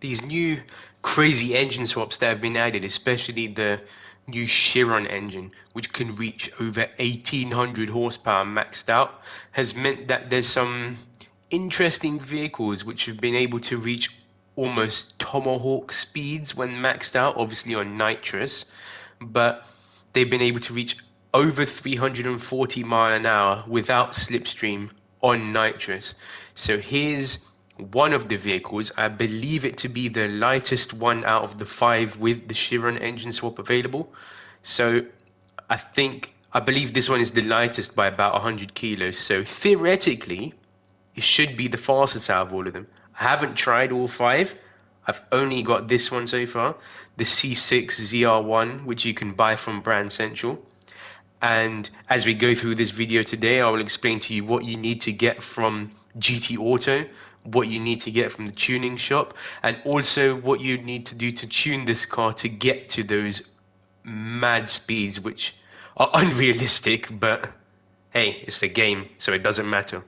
these new crazy engine swaps that have been added, especially the new Chiron engine, which can reach over 1800 horsepower maxed out, has meant that there's some interesting vehicles which have been able to reach almost tomahawk speeds when maxed out, obviously on nitrous, but they've been able to reach over 340 mile an hour without slipstream on nitrous. So here's one of the vehicles. I believe it to be the lightest one out of the five with the Chiron engine swap available. So I believe this one is the lightest by about 100 kilos. So theoretically, it should be the fastest out of all of them. I haven't tried all five. I've only got this one so far, the C6 ZR1, which you can buy from Brand Central. And as we go through this video today, I will explain to you what you need to get from GT Auto, what you need to get from the tuning shop, and also what you need to do to tune this car to get to those mad speeds, which are unrealistic, but hey, it's the game, so it doesn't matter.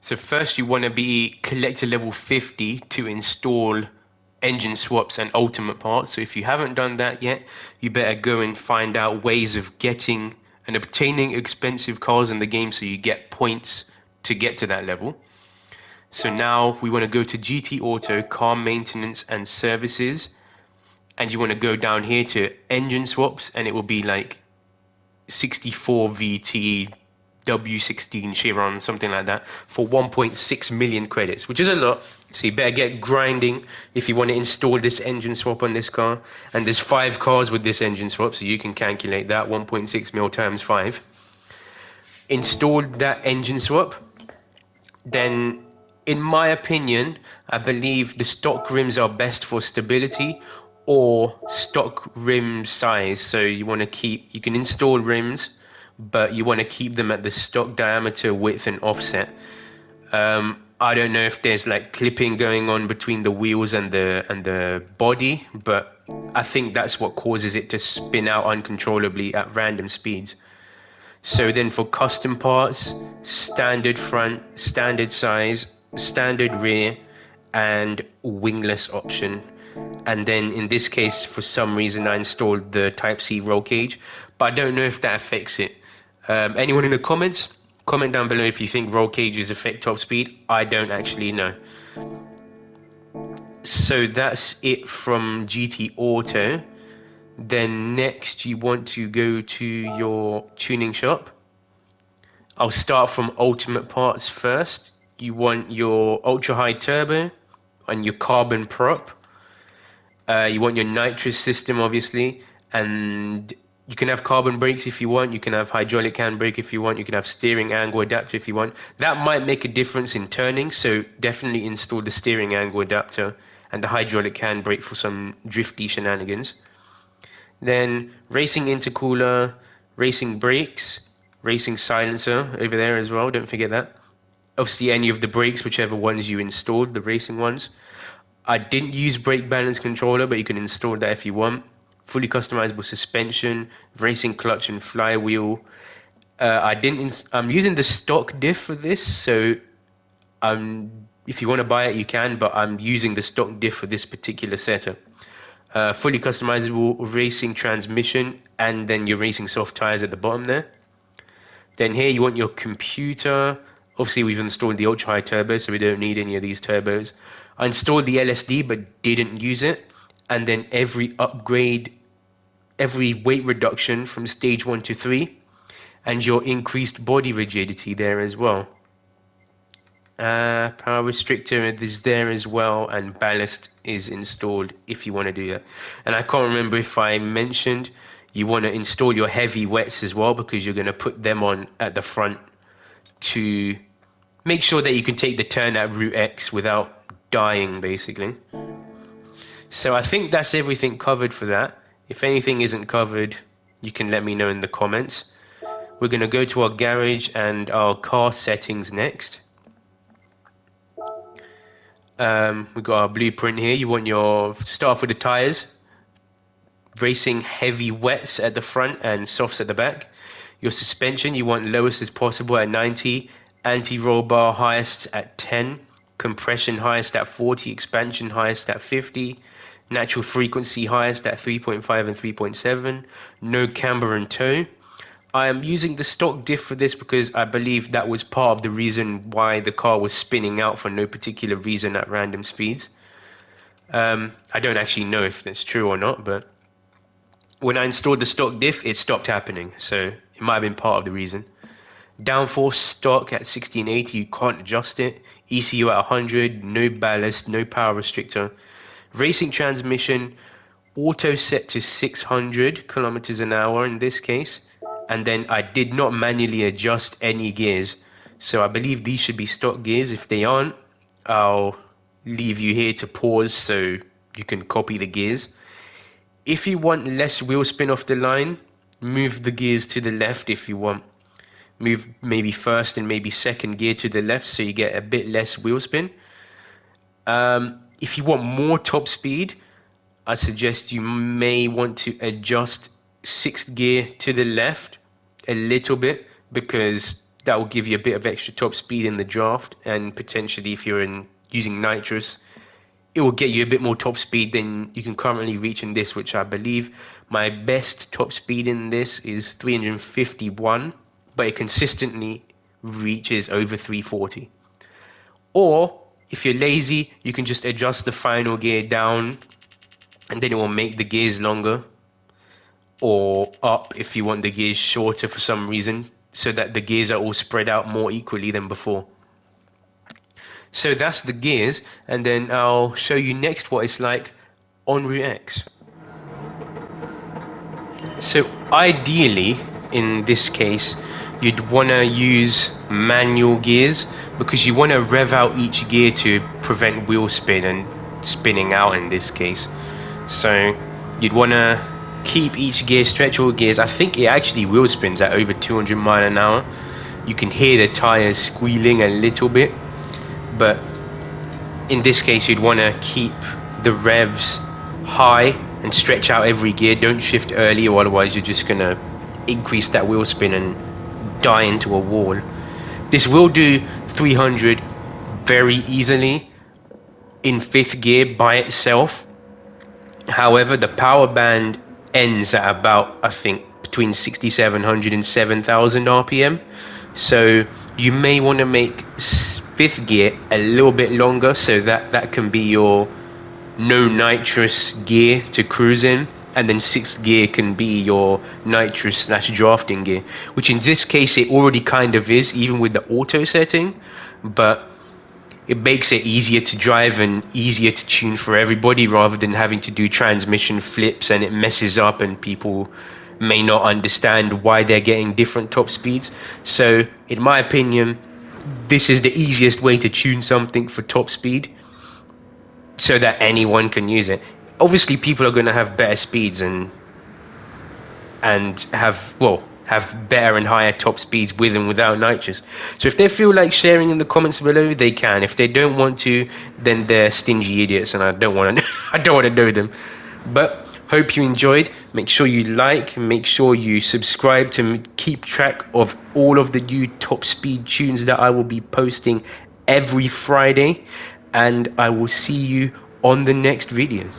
So first you want to be collector level 50 to install engine swaps and ultimate parts. So if you haven't done that yet, you better go and find out ways of getting and obtaining expensive cars in the game so you get points to get to that level. So now we want to go to GT Auto, car maintenance and services, and you want to go down here to engine swaps, and it will be like 64 VT W16 Chiron, something like that, for 1.6 million credits, which is a lot. So you better get grinding if you want to install this engine swap on this car. And there's 5 cars with this engine swap, so you can calculate that 1.6 mil times 5. Installed that engine swap, then in my opinion, I believe the stock rims are best for stability or stock rim size. So you can install rims, but you want to keep them at the stock diameter, width and offset. I don't know if there's like clipping going on between the wheels and the body, but I think that's what causes it to spin out uncontrollably at random speeds. So then for custom parts, standard front, standard size, standard rear, and wingless option. And then in this case, for some reason, I installed the Type-C roll cage, but I don't know if that affects it. Anyone in the comments? Comment down below if you think roll cages affect top speed. I don't actually know. So that's it from GT Auto. Then next you want to go to your tuning shop. I'll start from ultimate parts first. You want your ultra high turbo and your carbon prop. You want your nitrous system, obviously, and you can have carbon brakes if you want. You can have hydraulic handbrake if you want. You can have steering angle adapter if you want. That might make a difference in turning, so definitely install the steering angle adapter and the hydraulic handbrake for some drifty shenanigans. Then racing intercooler, racing brakes, racing silencer over there as well. Don't forget that. Obviously, any of the brakes, whichever ones you installed, the racing ones. I didn't use brake balance controller, but you can install that if you want. Fully customizable suspension, racing clutch and flywheel. I'm using the stock diff for this, so if you want to buy it, you can, but I'm using the stock diff for this particular setup. Fully customizable racing transmission, and then your racing soft tires at the bottom there. Then here you want your computer. Obviously, we've installed the ultra high turbo, so we don't need any of these turbos. I installed the LSD but didn't use it. And then every upgrade, every weight reduction from stage 1 to 3, and your increased body rigidity there as well. Power restrictor is there as well, and ballast is installed if you want to do that. And I can't remember if I mentioned you want to install your heavy wets as well, because you're going to put them on at the front to make sure that you can take the turn at Route X without dying, basically. So I think that's everything covered for that. If anything isn't covered, you can let me know in the comments. We're going to go to our garage and our car settings next. We've got our blueprint here. You want start off with the tires. Racing heavy wets at the front and softs at the back. Your suspension, you want lowest as possible at 90. Anti-roll bar highest at 10. compression highest at 40, expansion highest at 50, natural frequency highest at 3.5 and 3.7, no camber and toe. I am using the stock diff for this because I believe that was part of the reason why the car was spinning out for no particular reason at random speeds. I don't actually know if that's true or not, but when I installed the stock diff, it stopped happening, so it might have been part of the reason. Downforce stock at 60 and 80, you can't adjust it. ECU at 100, no ballast, no power restrictor. Racing transmission, auto set to 600 kilometers an hour in this case. And then I did not manually adjust any gears. So I believe these should be stock gears. If they aren't, I'll leave you here to pause so you can copy the gears. If you want less wheel spin off the line, move the gears to the left if you want. Move maybe first and maybe second gear to the left so you get a bit less wheel spin. If you want more top speed, I suggest you may want to adjust sixth gear to the left a little bit, because that will give you a bit of extra top speed in the draft, and potentially if you're using nitrous, it will get you a bit more top speed than you can currently reach in this, which I believe my best top speed in this is 351, but it consistently reaches over 340. Or if you're lazy, you can just adjust the final gear down and then it will make the gears longer, or up if you want the gears shorter for some reason, so that the gears are all spread out more equally than before. So that's the gears, and then I'll show you next what it's like on Route X. So ideally, in this case, you'd want to use manual gears because you want to rev out each gear to prevent wheel spin and spinning out in this case. So you'd want to keep each gear, stretch all gears. I think it actually wheel spins at over 200 miles an hour. You can hear the tires squealing a little bit, but in this case you'd want to keep the revs high and stretch out every gear. Don't shift early, or otherwise you're just going to increase that wheel spin and die into a wall. This will do 300 very easily in fifth gear by itself. However, the power band ends at about, I think, between 6,700 and 7,000 RPM. So you may want to make fifth gear a little bit longer, so that can be your no nitrous gear to cruise in, and then sixth gear can be your nitrous / drafting gear, which in this case it already kind of is, even with the auto setting, but it makes it easier to drive and easier to tune for everybody, rather than having to do transmission flips and it messes up and people may not understand why they're getting different top speeds. So in my opinion, this is the easiest way to tune something for top speed so that anyone can use it. Obviously people are going to have better speeds and have better and higher top speeds with and without nitrous. So if they feel like sharing in the comments below, they can. If they don't want to, then they're stingy idiots and I don't want to know them. But hope you enjoyed. Make sure you like, make sure you subscribe to keep track of all of the new top speed tunes that I will be posting every Friday, and I will see you on the next videos.